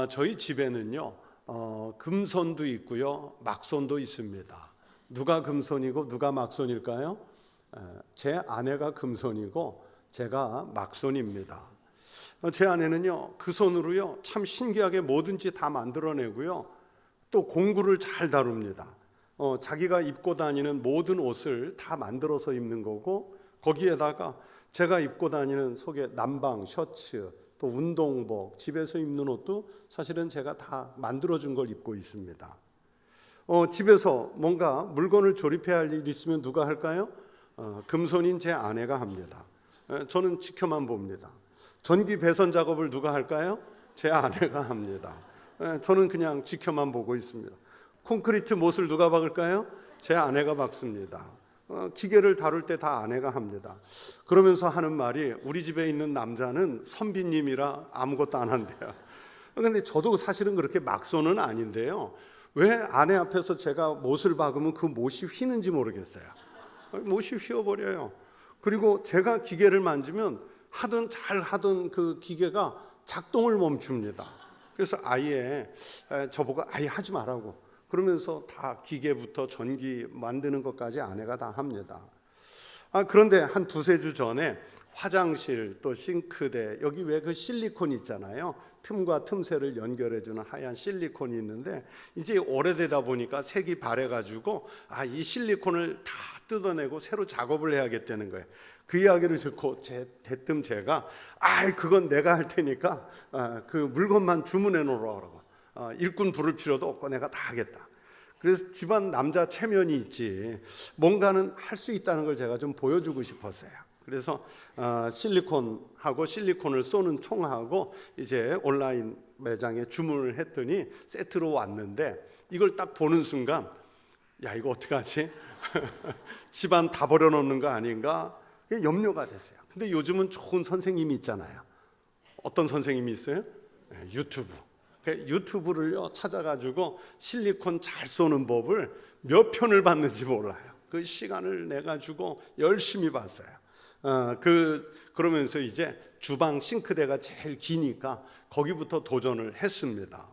저희 집에는요, 금손도 있고요, 막손도 있습니다. 누가 금손이고 누가 막손일까요? 제 아내가 금손이고 제가 막손입니다. 제 아내는요, 그 손으로요, 참 신기하게 뭐든지 다 만들어내고요, 또 공구를 잘 다룹니다. 자기가 입고 다니는 모든 옷을 다 만들어서 입는 거고, 거기에다가 제가 입고 다니는 속에 남방 셔츠, 또 운동복, 집에서 입는 옷도 사실은 제가 다 만들어준 걸 입고 있습니다. 집에서 뭔가 물건을 조립해야 할 일이 있으면 누가 할까요? 금손인 제 아내가 합니다. 저는 지켜만 봅니다. 전기 배선 작업을 누가 할까요? 제 아내가 합니다. 저는 그냥 지켜만 보고 있습니다. 콘크리트 못을 누가 박을까요? 제 아내가 박습니다. 기계를 다룰 때 다 아내가 합니다. 그러면서 하는 말이, 우리 집에 있는 남자는 선비님이라 아무것도 안 한대요. 그런데 저도 사실은 그렇게 막손은 아닌데요, 왜 아내 앞에서 제가 못을 박으면 그 못이 휘는지 모르겠어요. 못이 휘어버려요. 그리고 제가 기계를 만지면 잘 하던 그 기계가 작동을 멈춥니다. 그래서 아예 저보고 아예 하지 말라고, 그러면서 다 기계부터 전기 만드는 것까지 아내가 다 합니다. 그런데 한 두세 주 전에 화장실, 또 싱크대, 여기 왜 그 실리콘 있잖아요, 틈과 틈새를 연결해주는 하얀 실리콘이 있는데, 이제 오래되다 보니까 색이 바래가지고 이 실리콘을 다 뜯어내고 새로 작업을 해야겠다는 거예요. 그 이야기를 듣고 대뜸 제가 그건 내가 할 테니까 그 물건만 주문해 놓으라고, 일꾼 부를 필요도 없고 내가 다 하겠다. 그래서 집안 남자 체면이 있지, 뭔가는 할 수 있다는 걸 제가 좀 보여주고 싶었어요. 그래서 실리콘하고 실리콘을 쏘는 총하고 이제 온라인 매장에 주문을 했더니 세트로 왔는데, 이걸 딱 보는 순간 이거 어떡하지? 집안 다 버려놓는 거 아닌가? 염려가 됐어요. 근데 요즘은 좋은 선생님이 있잖아요. 어떤 선생님이 있어요? 유튜브. 유튜브를요 찾아가지고 실리콘 잘 쏘는 법을 몇 편을 봤는지 몰라요. 그 시간을 내가지고 열심히 봤어요. 그러면서 이제 주방 싱크대가 제일 기니까 거기부터 도전을 했습니다.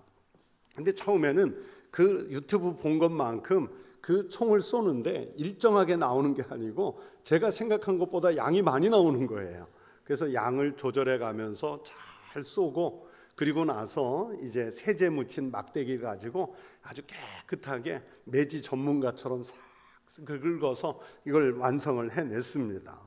근데 처음에는 그 유튜브 본 것만큼 그 총을 쏘는데 일정하게 나오는 게 아니고 제가 생각한 것보다 양이 많이 나오는 거예요. 그래서 양을 조절해 가면서 잘 쏘고, 그리고 나서 이제 세제 묻힌 막대기를 가지고 아주 깨끗하게 매지 전문가처럼 싹 긁어서 이걸 완성을 해냈습니다.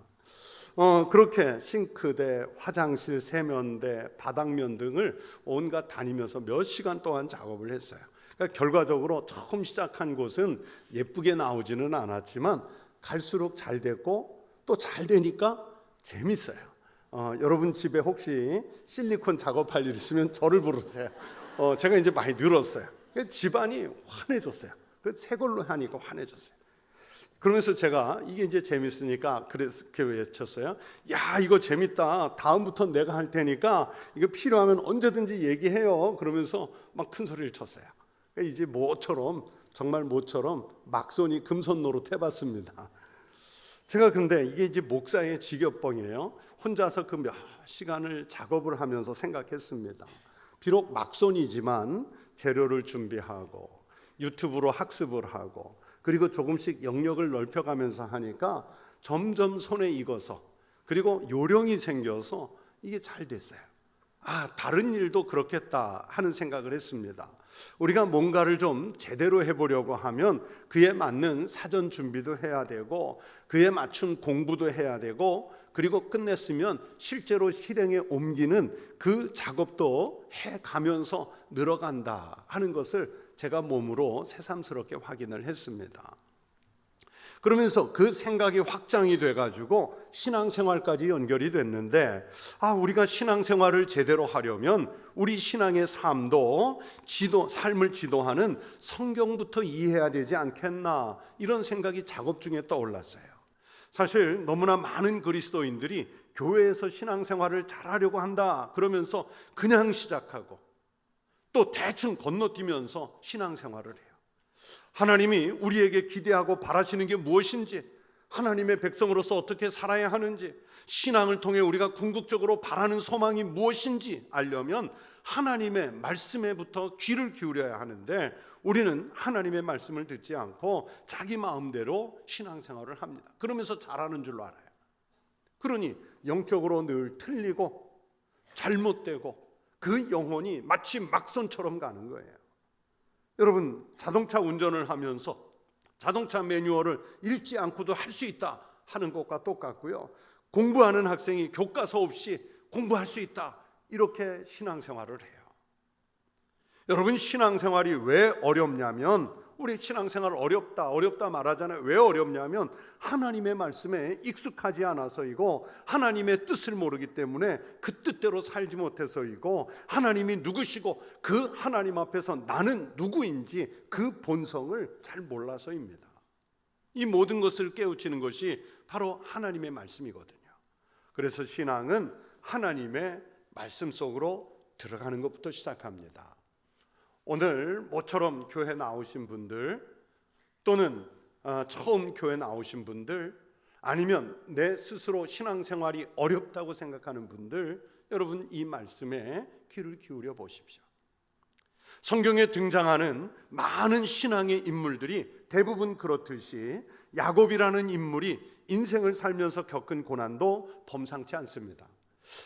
그렇게 싱크대, 화장실, 세면대, 바닥면 등을 온갖 다니면서 몇 시간 동안 작업을 했어요. 그러니까 결과적으로 처음 시작한 곳은 예쁘게 나오지는 않았지만 갈수록 잘 됐고, 또 잘 되니까 재밌어요. 여러분 집에 혹시 실리콘 작업할 일 있으면 저를 부르세요. 제가 이제 많이 늘었어요. 집안이 환해졌어요. 새 걸로 하니까 환해졌어요. 그러면서 제가 이게 이제 재밌으니까 그렇게 외쳤어요. 이거 재밌다. 다음부터 내가 할 테니까 이거 필요하면 언제든지 얘기해요. 그러면서 막 큰 소리를 쳤어요. 이제 정말 모처럼 막손이 금손 노릇 해봤습니다. 제가 근데 이게 이제 목사의 직업병이에요. 혼자서 그 몇 시간을 작업을 하면서 생각했습니다. 비록 막손이지만 재료를 준비하고 유튜브로 학습을 하고, 그리고 조금씩 영역을 넓혀가면서 하니까 점점 손에 익어서, 그리고 요령이 생겨서 이게 잘 됐어요. 다른 일도 그렇겠다 하는 생각을 했습니다. 우리가 뭔가를 좀 제대로 해보려고 하면 그에 맞는 사전 준비도 해야 되고, 그에 맞춘 공부도 해야 되고, 그리고 끝냈으면 실제로 실행에 옮기는 그 작업도 해가면서 늘어간다 하는 것을 제가 몸으로 새삼스럽게 확인을 했습니다. 그러면서 그 생각이 확장이 돼가지고 신앙생활까지 연결이 됐는데, 우리가 신앙생활을 제대로 하려면 우리 신앙의 삶도 삶을 지도하는 성경부터 이해해야 되지 않겠나, 이런 생각이 작업 중에 떠올랐어요. 사실 너무나 많은 그리스도인들이 교회에서 신앙생활을 잘하려고 한다 그러면서 그냥 시작하고, 또 대충 건너뛰면서 신앙생활을 해요. 하나님이 우리에게 기대하고 바라시는 게 무엇인지, 하나님의 백성으로서 어떻게 살아야 하는지, 신앙을 통해 우리가 궁극적으로 바라는 소망이 무엇인지 알려면 하나님의 말씀에부터 귀를 기울여야 하는데 우리는 하나님의 말씀을 듣지 않고 자기 마음대로 신앙생활을 합니다. 그러면서 잘하는 줄로 알아요. 그러니 영적으로 늘 틀리고 잘못되고 그 영혼이 마치 막선처럼 가는 거예요. 여러분, 자동차 운전을 하면서 자동차 매뉴얼을 읽지 않고도 할 수 있다 하는 것과 똑같고요. 공부하는 학생이 교과서 없이 공부할 수 있다, 이렇게 신앙생활을 해요. 여러분, 신앙생활이 왜 어렵냐면, 우리 신앙생활 어렵다 말하잖아요. 왜 어렵냐면 하나님의 말씀에 익숙하지 않아서이고 하나님의 뜻을 모르기 때문에 그 뜻대로 살지 못해서이고 하나님이 누구시고 그 하나님 앞에서 나는 누구인지 그 본성을 잘 몰라서입니다. 이 모든 것을 깨우치는 것이 바로 하나님의 말씀이거든요. 그래서 신앙은 하나님의 말씀 속으로 들어가는 것부터 시작합니다. 오늘 모처럼 교회 나오신 분들, 또는 처음 교회 나오신 분들, 아니면 내 스스로 신앙생활이 어렵다고 생각하는 분들, 여러분 이 말씀에 귀를 기울여 보십시오. 성경에 등장하는 많은 신앙의 인물들이 대부분 그렇듯이 야곱이라는 인물이 인생을 살면서 겪은 고난도 범상치 않습니다.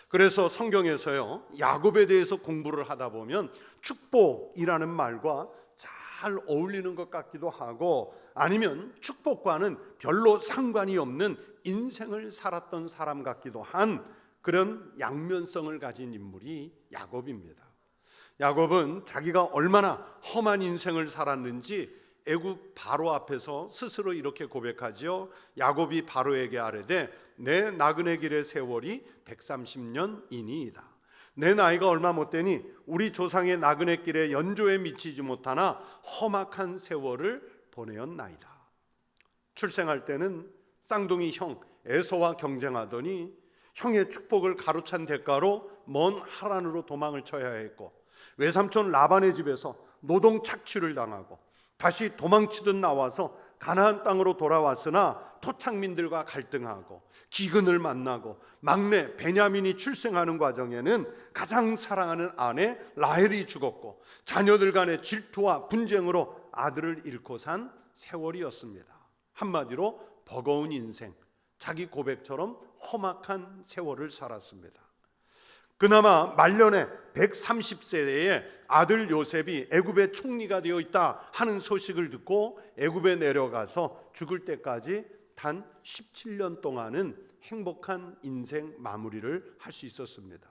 그래서 성경에서요, 야곱에 대해서 공부를 하다 보면 축복이라는 말과 잘 어울리는 것 같기도 하고, 아니면 축복과는 별로 상관이 없는 인생을 살았던 사람 같기도 한 그런 양면성을 가진 인물이 야곱입니다. 야곱은 자기가 얼마나 험한 인생을 살았는지 애굽 바로 앞에서 스스로 이렇게 고백하지요. 야곱이 바로에게 아뢰되 내 나그네 길의 세월이 130년이니이다. 내 나이가 얼마 못 되니 우리 조상의 나그네 길에 연조에 미치지 못하나 험악한 세월을 보내었나이다. 출생할 때는 쌍둥이 형 에서와 경쟁하더니 형의 축복을 가로챈 대가로 먼 하란으로 도망을 쳐야 했고, 외삼촌 라반의 집에서 노동 착취를 당하고 다시 도망치듯 나와서 가나안 땅으로 돌아왔으나 토착민들과 갈등하고 기근을 만나고 막내 베냐민이 출생하는 과정에는 가장 사랑하는 아내 라헬이 죽었고 자녀들 간의 질투와 분쟁으로 아들을 잃고 산 세월이었습니다. 한마디로 버거운 인생, 자기 고백처럼 험악한 세월을 살았습니다. 그나마 말년에 130세에 아들 요셉이 애굽의 총리가 되어 있다 하는 소식을 듣고 애굽에 내려가서 죽을 때까지 단 17년 동안은 행복한 인생 마무리를 할 수 있었습니다.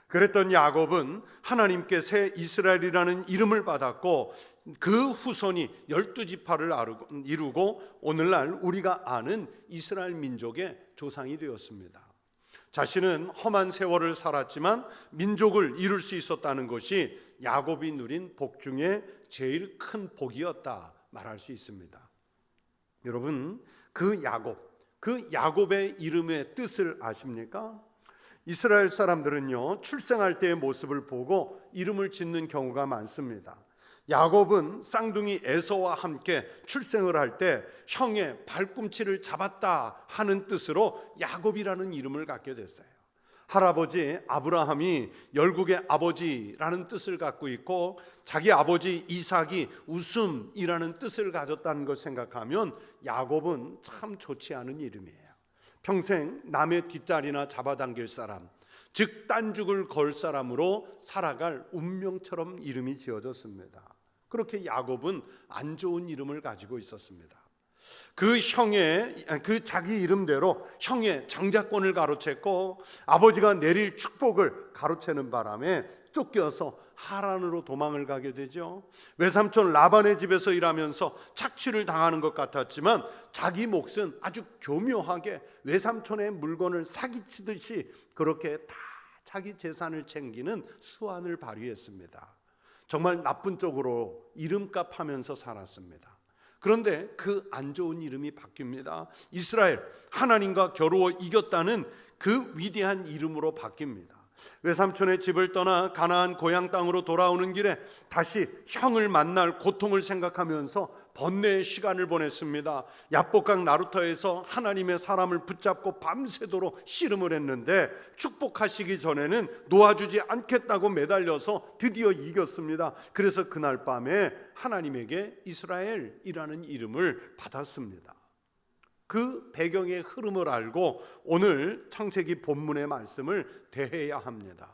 그랬던 야곱은 하나님께 새 이스라엘이라는 이름을 받았고 그 후손이 12지파를 이루고 오늘날 우리가 아는 이스라엘 민족의 조상이 되었습니다. 자신은 험한 세월을 살았지만 민족을 이룰 수 있었다는 것이 야곱이 누린 복 중에 제일 큰 복이었다 말할 수 있습니다. 여러분, 그 야곱의 이름의 뜻을 아십니까? 이스라엘 사람들은요, 출생할 때의 모습을 보고 이름을 짓는 경우가 많습니다. 야곱은 쌍둥이 에서와 함께 출생을 할 때 형의 발꿈치를 잡았다 하는 뜻으로 야곱이라는 이름을 갖게 됐어요. 할아버지 아브라함이 열국의 아버지라는 뜻을 갖고 있고 자기 아버지 이삭이 웃음이라는 뜻을 가졌다는 걸 생각하면 야곱은 참 좋지 않은 이름이에요. 평생 남의 뒷다리나 잡아당길 사람, 즉 딴죽을 걸 사람으로 살아갈 운명처럼 이름이 지어졌습니다. 그렇게 야곱은 안 좋은 이름을 가지고 있었습니다. 그 자기 이름대로 형의 장자권을 가로챘고 아버지가 내릴 축복을 가로채는 바람에 쫓겨서 하란으로 도망을 가게 되죠. 외삼촌 라반의 집에서 일하면서 착취를 당하는 것 같았지만 자기 몫은 아주 교묘하게 외삼촌의 물건을 사기치듯이 그렇게 다 자기 재산을 챙기는 수완을 발휘했습니다. 정말 나쁜 쪽으로 이름값 하면서 살았습니다. 그런데 그 안 좋은 이름이 바뀝니다. 이스라엘, 하나님과 겨루어 이겼다는 그 위대한 이름으로 바뀝니다. 외삼촌의 집을 떠나 가나안 고향 땅으로 돌아오는 길에 다시 형을 만날 고통을 생각하면서 번뇌의 시간을 보냈습니다. 야복강 나루터에서 하나님의 사람을 붙잡고 밤새도록 씨름을 했는데 축복하시기 전에는 놓아주지 않겠다고 매달려서 드디어 이겼습니다. 그래서 그날 밤에 하나님에게 이스라엘이라는 이름을 받았습니다. 그 배경의 흐름을 알고 오늘 창세기 본문의 말씀을 대해야 합니다.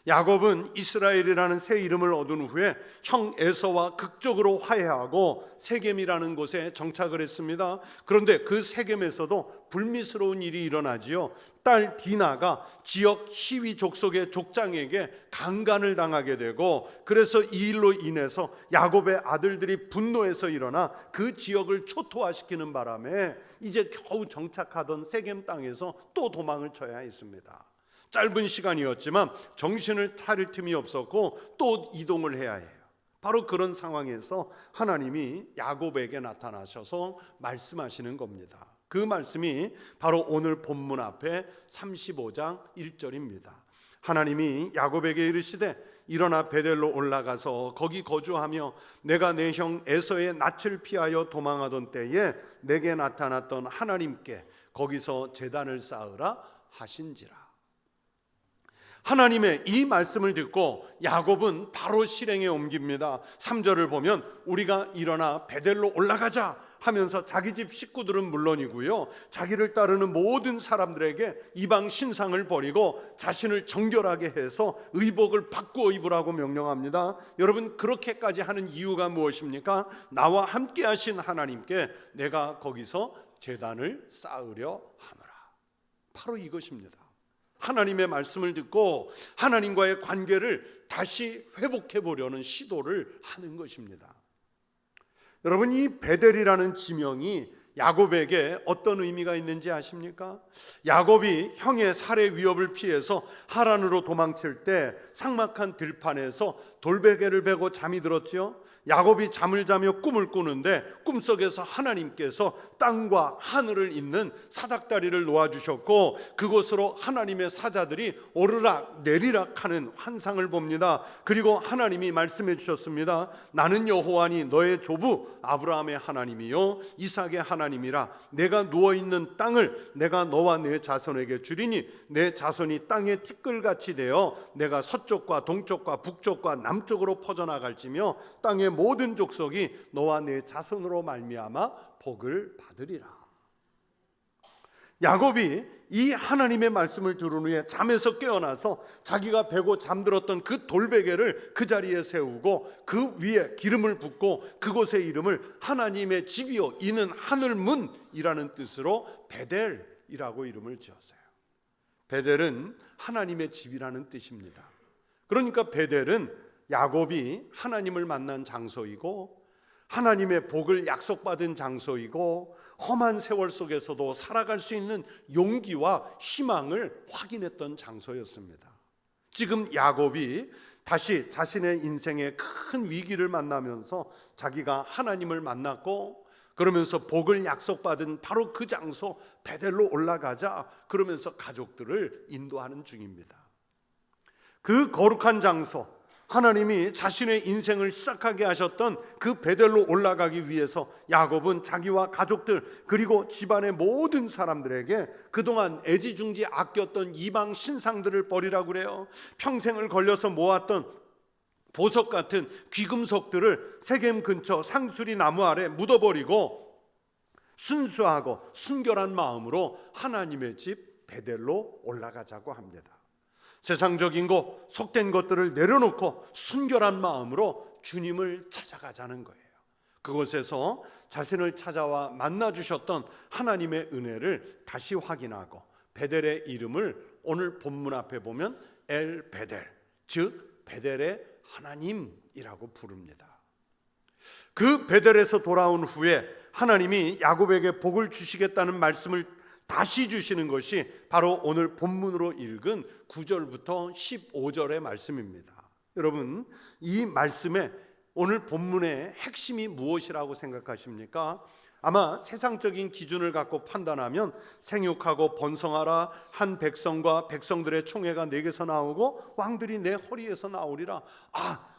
야곱은 이스라엘이라는 새 이름을 얻은 후에 형 에서와 극적으로 화해하고 세겜이라는 곳에 정착을 했습니다. 그런데 그 세겜에서도 불미스러운 일이 일어나지요. 딸 디나가 지역 히위 족속의 족장에게 강간을 당하게 되고, 그래서 이 일로 인해서 야곱의 아들들이 분노해서 일어나 그 지역을 초토화시키는 바람에 이제 겨우 정착하던 세겜 땅에서 또 도망을 쳐야 했습니다. 짧은 시간이었지만 정신을 차릴 틈이 없었고 또 이동을 해야 해요. 바로 그런 상황에서 하나님이 야곱에게 나타나셔서 말씀하시는 겁니다. 그 말씀이 바로 오늘 본문 앞에 35장 1절입니다. 하나님이 야곱에게 이르시되 일어나 베델로 올라가서 거기 거주하며 내가 내 형 에서의 낯을 피하여 도망하던 때에 내게 나타났던 하나님께 거기서 제단을 쌓으라 하신지라. 하나님의 이 말씀을 듣고 야곱은 바로 실행에 옮깁니다. 3절을 보면 우리가 일어나 베델로 올라가자 하면서 자기 집 식구들은 물론이고요, 자기를 따르는 모든 사람들에게 이방 신상을 버리고 자신을 정결하게 해서 의복을 바꾸어 입으라고 명령합니다. 여러분, 그렇게까지 하는 이유가 무엇입니까? 나와 함께 하신 하나님께 내가 거기서 제단을 쌓으려 하노라. 바로 이것입니다. 하나님의 말씀을 듣고 하나님과의 관계를 다시 회복해 보려는 시도를 하는 것입니다. 여러분, 이 베델이라는 지명이 야곱에게 어떤 의미가 있는지 아십니까? 야곱이 형의 살해 위협을 피해서 하란으로 도망칠 때 삭막한 들판에서 돌베개를 베고 잠이 들었지요. 야곱이 잠을 자며 꿈을 꾸는데 꿈속에서 하나님께서 땅과 하늘을 잇는 사닥다리를 놓아주셨고 그곳으로 하나님의 사자들이 오르락 내리락 하는 환상을 봅니다. 그리고 하나님이 말씀해 주셨습니다. 나는 여호와니 너의 조부 아브라함의 하나님이요 이삭의 하나님이라. 내가 누워있는 땅을 내가 너와 내 자손에게 주리니 내 자손이 땅의 티끌같이 되어 내가 서쪽과 동쪽과 북쪽과 남쪽으로 퍼져나갈지며 땅의 모든 족속이 너와 내 자손으로 말미암아 복을 받으리라. 야곱이 이 하나님의 말씀을 들은 후에 잠에서 깨어나서 자기가 베고 잠들었던 그 돌베개를 그 자리에 세우고 그 위에 기름을 붓고 그곳의 이름을 하나님의 집이요 이는 하늘문이라는 뜻으로 베델이라고 이름을 지었어요. 베델은 하나님의 집이라는 뜻입니다. 그러니까 베델은 야곱이 하나님을 만난 장소이고 하나님의 복을 약속받은 장소이고 험한 세월 속에서도 살아갈 수 있는 용기와 희망을 확인했던 장소였습니다. 지금 야곱이 다시 자신의 인생의 큰 위기를 만나면서 자기가 하나님을 만났고 그러면서 복을 약속받은 바로 그 장소 베델로 올라가자 그러면서 가족들을 인도하는 중입니다. 그 거룩한 장소, 하나님이 자신의 인생을 시작하게 하셨던 그 베델로 올라가기 위해서 야곱은 자기와 가족들 그리고 집안의 모든 사람들에게 그동안 애지중지 아꼈던 이방 신상들을 버리라고 그래요. 평생을 걸려서 모았던 보석 같은 귀금속들을 세겜 근처 상수리 나무 아래 묻어버리고 순수하고 순결한 마음으로 하나님의 집 베델로 올라가자고 합니다. 세상적인 것, 속된 것들을 내려놓고 순결한 마음으로 주님을 찾아가자는 거예요. 그곳에서 자신을 찾아와 만나주셨던 하나님의 은혜를 다시 확인하고 베델의 이름을 오늘 본문 앞에 보면 엘 베델, 즉 베델의 하나님이라고 부릅니다. 그 베델에서 돌아온 후에 하나님이 야곱에게 복을 주시겠다는 말씀을 다시 주시는 것이 바로 오늘 본문으로 읽은 9절부터 15절의 말씀입니다. 여러분, 이 말씀에 오늘 본문의 핵심이 무엇이라고 생각하십니까? 아마 세상적인 기준을 갖고 판단하면 생육하고 번성하라, 한 백성과 백성들의 총회가 내게서 나오고 왕들이 내 허리에서 나오리라.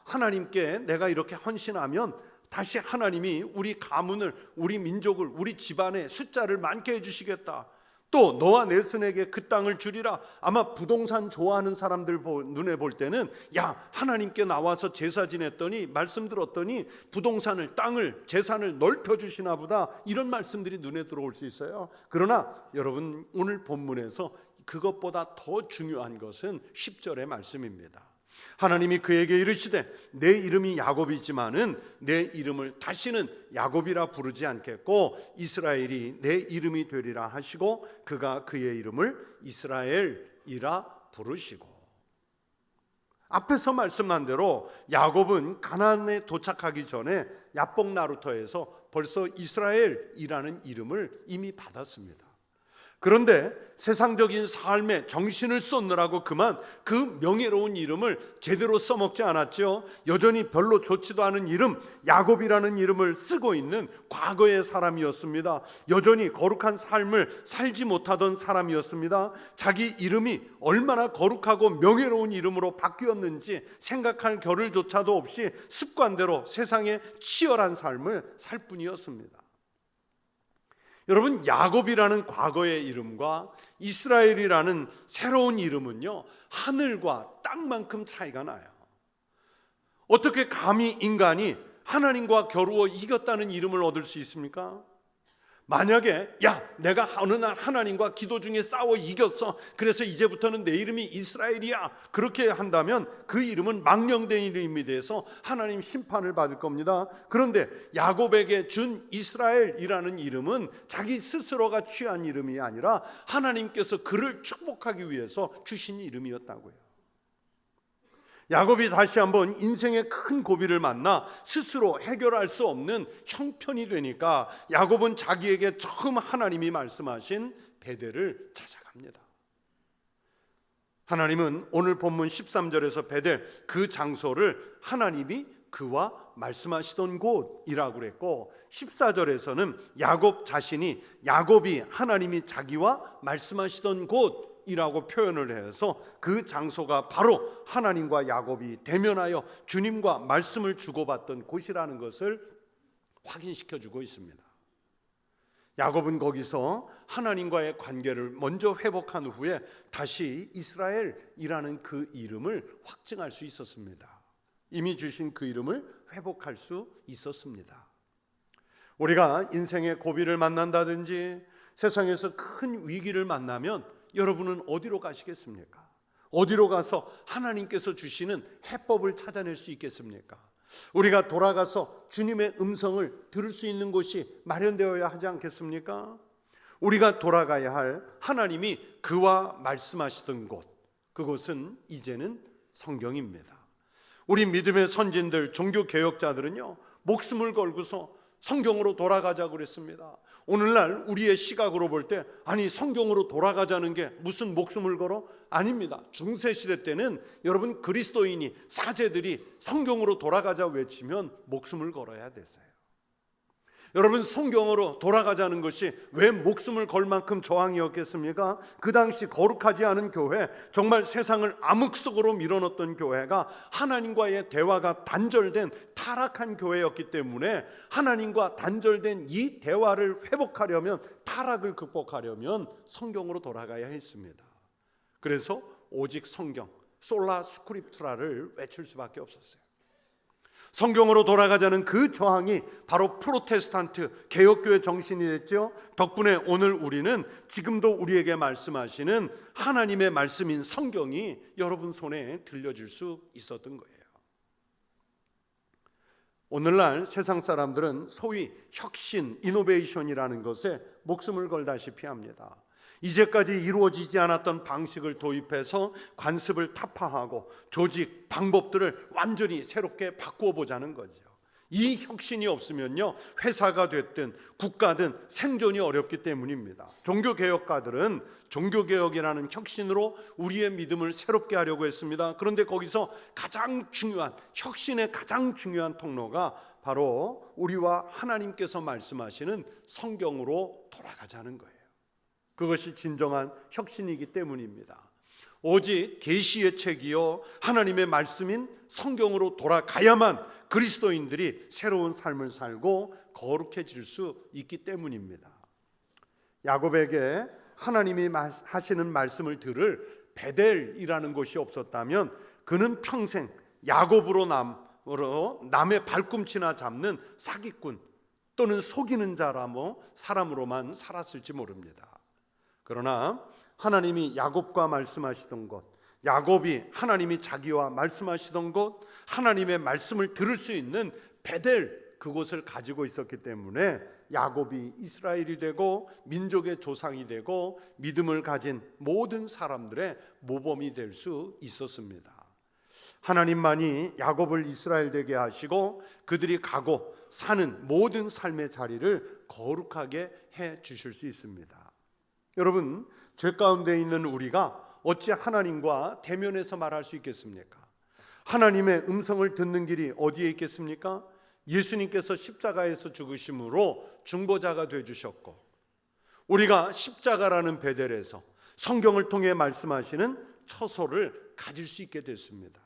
하나님께 내가 이렇게 헌신하면 다시 하나님이 우리 가문을, 우리 민족을, 우리 집안의 숫자를 많게 해주시겠다. 또 너와 내 손에게 그 땅을 주리라. 아마 부동산 좋아하는 사람들 눈에 볼 때는 야, 하나님께 나와서 제사 지냈더니, 말씀 들었더니 부동산을, 땅을, 재산을 넓혀주시나 보다, 이런 말씀들이 눈에 들어올 수 있어요. 그러나 여러분, 오늘 본문에서 그것보다 더 중요한 것은 10절의 말씀입니다. 하나님이 그에게 이르시되 내 이름이 야곱이지만은 내 이름을 다시는 야곱이라 부르지 않겠고 이스라엘이 내 이름이 되리라 하시고 그가 그의 이름을 이스라엘이라 부르시고. 앞에서 말씀한 대로 야곱은 가나안에 도착하기 전에 야복 나루터에서 벌써 이스라엘이라는 이름을 이미 받았습니다. 그런데 세상적인 삶에 정신을 쏟느라고 그만 그 명예로운 이름을 제대로 써먹지 않았죠. 여전히 별로 좋지도 않은 이름, 야곱이라는 이름을 쓰고 있는 과거의 사람이었습니다. 여전히 거룩한 삶을 살지 못하던 사람이었습니다. 자기 이름이 얼마나 거룩하고 명예로운 이름으로 바뀌었는지 생각할 겨를조차도 없이 습관대로 세상에 치열한 삶을 살 뿐이었습니다. 여러분, 야곱이라는 과거의 이름과 이스라엘이라는 새로운 이름은요, 하늘과 땅만큼 차이가 나요. 어떻게 감히 인간이 하나님과 겨루어 이겼다는 이름을 얻을 수 있습니까? 만약에 야, 내가 어느 날 하나님과 기도 중에 싸워 이겼어, 그래서 이제부터는 내 이름이 이스라엘이야, 그렇게 한다면 그 이름은 망령된 이름이 돼서 하나님 심판을 받을 겁니다. 그런데 야곱에게 준 이스라엘이라는 이름은 자기 스스로가 취한 이름이 아니라 하나님께서 그를 축복하기 위해서 주신 이름이었다고요. 야곱이 다시 한번 인생의 큰 고비를 만나 스스로 해결할 수 없는 형편이 되니까 야곱은 자기에게 처음 하나님이 말씀하신 베델을 찾아갑니다. 하나님은 오늘 본문 13절에서 베델, 그 장소를 하나님이 그와 말씀하시던 곳이라고 그랬고, 14절에서는 야곱 자신이 야곱이 하나님이 자기와 말씀하시던 곳 이라고 표현을 해서 그 장소가 바로 하나님과 야곱이 대면하여 주님과 말씀을 주고받던 곳이라는 것을 확인시켜 주고 있습니다. 야곱은 거기서 하나님과의 관계를 먼저 회복한 후에 다시 이스라엘이라는 그 이름을 확증할 수 있었습니다. 이미 주신 그 이름을 회복할 수 있었습니다. 우리가 인생의 고비를 만난다든지 세상에서 큰 위기를 만나면 여러분은 어디로 가시겠습니까? 어디로 가서 하나님께서 주시는 해법을 찾아낼 수 있겠습니까? 우리가 돌아가서 주님의 음성을 들을 수 있는 곳이 마련되어야 하지 않겠습니까? 우리가 돌아가야 할 하나님이 그와 말씀하시던 곳, 그곳은 이제는 성경입니다. 우리 믿음의 선진들, 종교개혁자들은요, 목숨을 걸고서 성경으로 돌아가자고 그랬습니다. 오늘날 우리의 시각으로 볼 때 아니, 성경으로 돌아가자는 게 무슨 목숨을 걸어? 아닙니다. 중세시대 때는 여러분, 그리스도인이, 사제들이 성경으로 돌아가자 외치면 목숨을 걸어야 됐어요. 여러분, 성경으로 돌아가자는 것이 왜 목숨을 걸 만큼 저항이었겠습니까? 그 당시 거룩하지 않은 교회, 정말 세상을 암흑 속으로 밀어넣었던 교회가 하나님과의 대화가 단절된 타락한 교회였기 때문에 하나님과 단절된 이 대화를 회복하려면, 타락을 극복하려면 성경으로 돌아가야 했습니다. 그래서 오직 성경, 솔라 스크립투라를 외칠 수밖에 없었어요. 성경으로 돌아가자는 그 저항이 바로 프로테스탄트 개혁교회 정신이 됐죠. 덕분에 오늘 우리는 지금도 우리에게 말씀하시는 하나님의 말씀인 성경이 여러분 손에 들려줄 수 있었던 거예요. 오늘날 세상 사람들은 소위 혁신, 이노베이션이라는 것에 목숨을 걸다시피 합니다. 이제까지 이루어지지 않았던 방식을 도입해서 관습을 타파하고 조직, 방법들을 완전히 새롭게 바꾸어 보자는 거죠. 이 혁신이 없으면요, 회사가 됐든 국가든 생존이 어렵기 때문입니다. 종교개혁가들은 종교개혁이라는 혁신으로 우리의 믿음을 새롭게 하려고 했습니다. 그런데 거기서 가장 중요한, 혁신의 가장 중요한 통로가 바로 우리와 하나님께서 말씀하시는 성경으로 돌아가자는 거예요. 그것이 진정한 혁신이기 때문입니다. 오직 계시의 책이요 하나님의 말씀인 성경으로 돌아가야만 그리스도인들이 새로운 삶을 살고 거룩해질 수 있기 때문입니다. 야곱에게 하나님이 하시는 말씀을 들을 베델이라는 곳이 없었다면 그는 평생 야곱으로 남의 발꿈치나 잡는 사기꾼 또는 속이는 사람으로만 살았을지 모릅니다. 그러나 하나님이 야곱과 말씀하시던 곳, 야곱이 하나님이 자기와 말씀하시던 곳, 하나님의 말씀을 들을 수 있는 베델, 그곳을 가지고 있었기 때문에 야곱이 이스라엘이 되고 민족의 조상이 되고 믿음을 가진 모든 사람들의 모범이 될 수 있었습니다. 하나님만이 야곱을 이스라엘 되게 하시고 그들이 가고 사는 모든 삶의 자리를 거룩하게 해 주실 수 있습니다. 여러분, 죄 가운데 있는 우리가 어찌 하나님과 대면해서 말할 수 있겠습니까? 하나님의 음성을 듣는 길이 어디에 있겠습니까? 예수님께서 십자가에서 죽으심으로 중보자가 되어주셨고, 우리가 십자가라는 베델에서 성경을 통해 말씀하시는 처소를 가질 수 있게 됐습니다.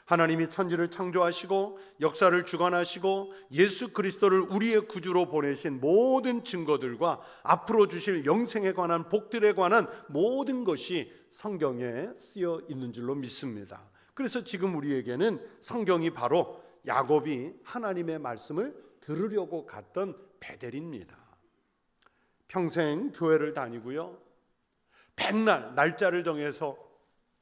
하나님이 천지를 창조하시고 역사를 주관하시고 예수 그리스도를 우리의 구주로 보내신 모든 증거들과 앞으로 주실 영생에 관한 복들에 관한 모든 것이 성경에 쓰여 있는 줄로 믿습니다. 그래서 지금 우리에게는 성경이 바로 야곱이 하나님의 말씀을 들으려고 갔던 베델입니다. 평생 교회를 다니고요, 백날 날짜를 정해서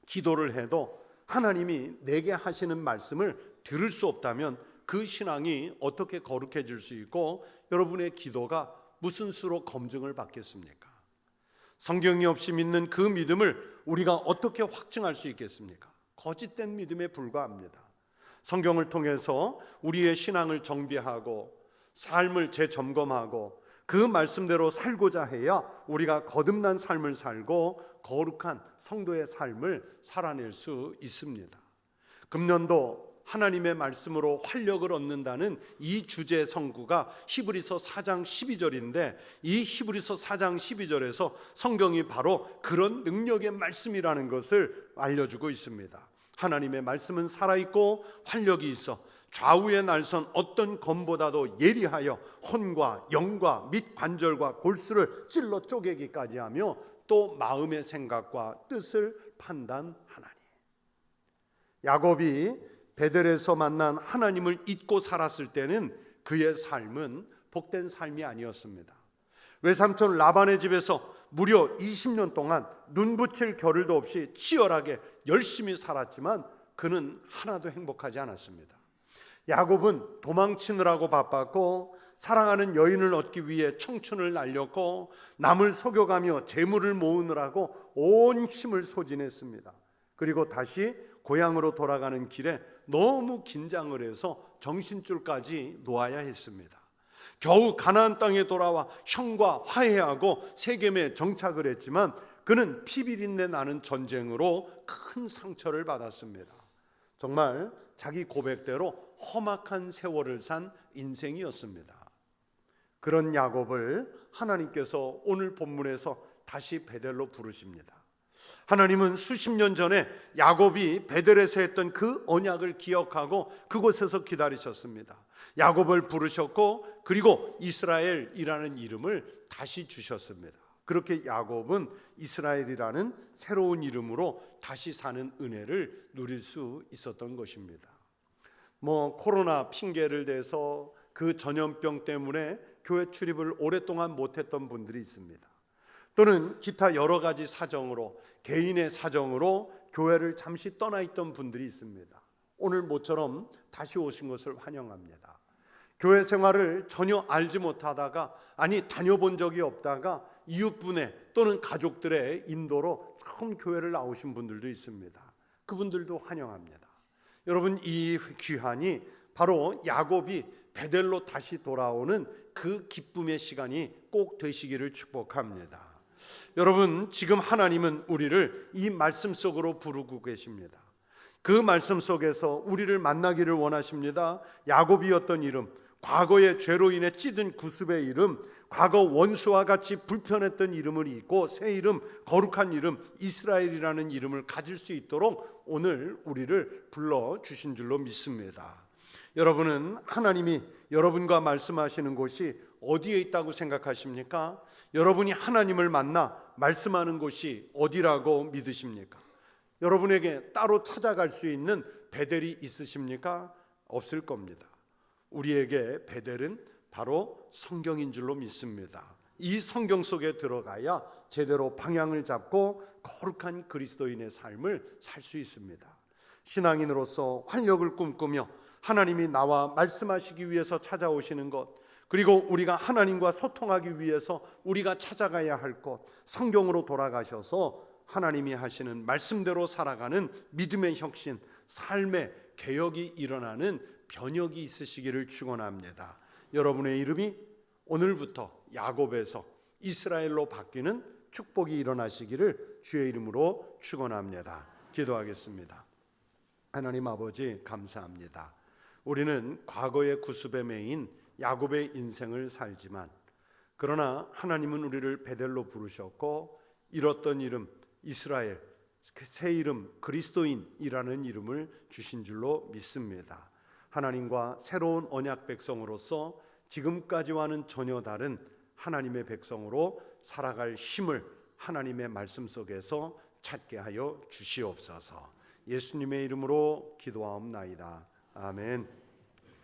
기도를 해도 하나님이 내게 하시는 말씀을 들을 수 없다면 그 신앙이 어떻게 거룩해질 수 있고 여러분의 기도가 무슨 수로 검증을 받겠습니까? 성경이 없이 믿는 그 믿음을 우리가 어떻게 확증할 수 있겠습니까? 거짓된 믿음에 불과합니다. 성경을 통해서 우리의 신앙을 정비하고 삶을 재점검하고 그 말씀대로 살고자 해야 우리가 거듭난 삶을 살고 거룩한 성도의 삶을 살아낼 수 있습니다. 금년도 하나님의 말씀으로 활력을 얻는다는 이 주제 성구가 히브리서 4장 12절인데 이 히브리서 4장 12절에서 성경이 바로 그런 능력의 말씀이라는 것을 알려주고 있습니다. 하나님의 말씀은 살아있고 활력이 있어 좌우의 날선 어떤 검보다도 예리하여 혼과 영과 및 관절과 골수를 찔러 쪼개기까지 하며 또 마음의 생각과 뜻을 판단하나니. 야곱이 베델에서 만난 하나님을 잊고 살았을 때는 그의 삶은 복된 삶이 아니었습니다. 외삼촌 라반의 집에서 무려 20년 동안 눈 붙일 겨를도 없이 치열하게 열심히 살았지만 그는 하나도 행복하지 않았습니다. 야곱은 도망치느라고 바빴고 사랑하는 여인을 얻기 위해 청춘을 날렸고 남을 속여가며 재물을 모으느라고 온 힘을 소진했습니다. 그리고 다시 고향으로 돌아가는 길에 너무 긴장을 해서 정신줄까지 놓아야 했습니다. 겨우 가나안 땅에 돌아와 형과 화해하고 세겜에 정착을 했지만 그는 피비린내 나는 전쟁으로 큰 상처를 받았습니다. 정말 자기 고백대로 험악한 세월을 산 인생이었습니다. 그런 야곱을 하나님께서 오늘 본문에서 다시 베델로 부르십니다. 하나님은 수십 년 전에 야곱이 베델에서 했던 그 언약을 기억하고 그곳에서 기다리셨습니다. 야곱을 부르셨고 그리고 이스라엘이라는 이름을 다시 주셨습니다. 그렇게 야곱은 이스라엘이라는 새로운 이름으로 다시 사는 은혜를 누릴 수 있었던 것입니다. 코로나 핑계를 대서 그 전염병 때문에 교회 출입을 오랫동안 못했던 분들이 있습니다. 또는 기타 여러 가지 사정으로 개인의 사정으로 교회를 잠시 떠나 있던 분들이 있습니다. 오늘 모처럼 다시 오신 것을 환영합니다. 교회 생활을 전혀 알지 못하다가 다녀본 적이 없다가 이웃분의 또는 가족들의 인도로 처음 교회를 나오신 분들도 있습니다. 그분들도 환영합니다. 여러분, 이 귀한이 바로 야곱이 베델로 다시 돌아오는 그 기쁨의 시간이 꼭 되시기를 축복합니다. 여러분, 지금 하나님은 우리를 이 말씀 속으로 부르고 계십니다. 그 말씀 속에서 우리를 만나기를 원하십니다. 야곱이었던 이름, 과거의 죄로 인해 찌든 구습의 이름, 과거 원수와 같이 불편했던 이름을 잊고 새 이름, 거룩한 이름, 이스라엘이라는 이름을 가질 수 있도록 오늘 우리를 불러주신 줄로 믿습니다. 여러분은 하나님이 여러분과 말씀하시는 곳이 어디에 있다고 생각하십니까? 여러분이 하나님을 만나 말씀하는 곳이 어디라고 믿으십니까? 여러분에게 따로 찾아갈 수 있는 베델이 있으십니까? 없을 겁니다. 우리에게 베델은 바로 성경인 줄로 믿습니다. 이 성경 속에 들어가야 제대로 방향을 잡고 거룩한 그리스도인의 삶을 살 수 있습니다. 신앙인으로서 활력을 꿈꾸며 하나님이 나와 말씀하시기 위해서 찾아오시는 것, 그리고 우리가 하나님과 소통하기 위해서 우리가 찾아가야 할 것, 성경으로 돌아가셔서 하나님이 하시는 말씀대로 살아가는 믿음의 혁신, 삶의 개혁이 일어나는 변혁이 있으시기를 축원합니다. 여러분의 이름이 오늘부터 야곱에서 이스라엘로 바뀌는 축복이 일어나시기를 주의 이름으로 축원합니다. 기도하겠습니다. 하나님 아버지, 감사합니다. 우리는 과거의 구습에 매인 야곱의 인생을 살지만, 그러나 하나님은 우리를 베델로 부르셨고 잃었던 이름 이스라엘, 새 이름 그리스도인이라는 이름을 주신 줄로 믿습니다. 하나님과 새로운 언약 백성으로서 지금까지와는 전혀 다른 하나님의 백성으로 살아갈 힘을 하나님의 말씀 속에서 찾게 하여 주시옵소서. 예수님의 이름으로 기도하옵나이다. 아멘.